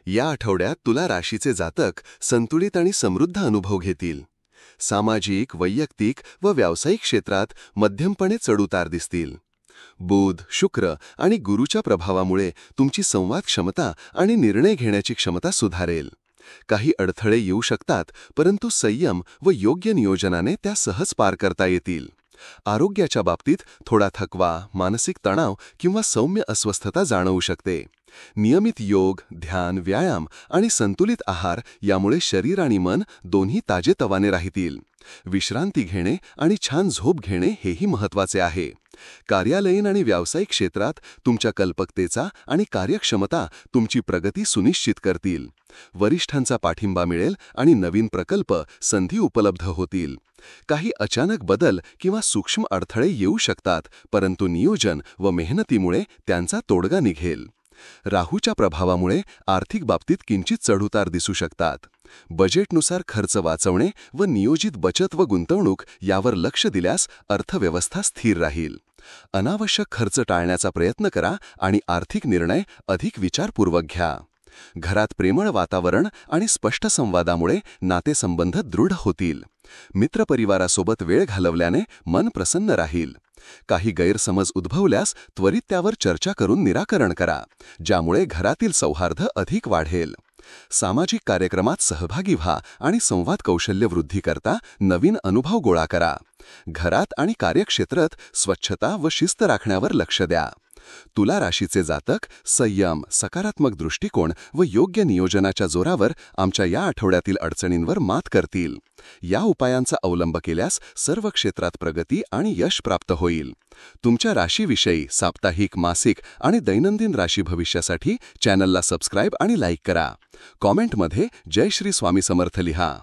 या आठवड्यात तुला राशीचे जातक संतुलित आणि समृद्ध अनुभव घेतील. सामाजिक, वैयक्तिक व व्यावसायिक क्षेत्रात मध्यमपणे चढउतार दिसतील. बुध, शुक्र आणि गुरूच्या प्रभावामुळे तुमची संवाद क्षमता आणि निर्णय घेण्याची क्षमता सुधारेल. काही अडथळे येऊ शकतात, परंतु संयम व योग्य नियोजनाने त्या सहज पार करता येतील. आरोग्याच्या बाबतीत थोडा थकवा, मानसिक तणाव किंवा सौम्य अस्वस्थता जाणवू शकते. नियमित योग, ध्यान, व्यायाम आणि संतुलित आहार यामुळे शरीर आणि मन दोन्ही ताजेतवाने राहतील. विश्रांती घेणे आणि छान झोप घेणे हेही महत्त्वाचे आहे. कार्यालयीन आणि व्यावसायिक क्षेत्रात तुमच्या कल्पकतेचा आणि कार्यक्षमता तुमची प्रगती सुनिश्चित करतील. वरिष्ठांचा पाठिंबा मिळेल आणि नवीन प्रकल्प, संधी उपलब्ध होतील. काही अचानक बदल किंवा सूक्ष्म अडथळे येऊ शकतात, परंतु नियोजन व मेहनतीमुळे त्यांचा तोडगा निघेल. राहूच्या प्रभावामुळे आर्थिक बाबतीत किंचित चढउतार दिसू शकतात. बजेटनुसार खर्च वाचवणे व नियोजित बचत व गुंतवणूक यावर लक्ष दिल्यास अर्थव्यवस्था स्थिर राहील. अनावश्यक खर्च टाळण्याचा प्रयत्न करा आणि आर्थिक निर्णय अधिक विचारपूर्वक घ्या. घरात प्रेमळ वातावरण आणि स्पष्ट संवादामुळे नातेसंबंध दृढ होतील. मित्रपरिवारासोबत वेळ घालवल्याने मन प्रसन्न राहील. काही गैरसमज उद्भवल्यास त्वरित त्यावर चर्चा करून निराकरण करा, ज्यामुळे घरातील सौहार्द अधिक वाढेल. सामाजिक कार्यक्रमात सहभागी व्हा आणि संवाद कौशल्य वृद्धी करता नवीन अनुभव गोळा करा. घरात आणि कार्यक्षेत्रात स्वच्छता व शिस्त राखण्यावर लक्ष द्या. तुला राशीचे जातक संयम, सकारात्मक दृष्टिकोन व योग्य नियोजनाच्या जोरावर आमच्या या आठवड्यातील अडचणींवर मात करतील. या उपायांचा अवलंब केल्यास सर्व क्षेत्रात प्रगती आणि यश प्राप्त होईल. तुमच्या राशीविषयी साप्ताहिक, मासिक आणि दैनंदिन राशी भविष्यासाठी चॅनलला सबस्क्राईब आणि लाईक करा. कॉमेंटमध्ये जय श्री स्वामी समर्थ लिहा.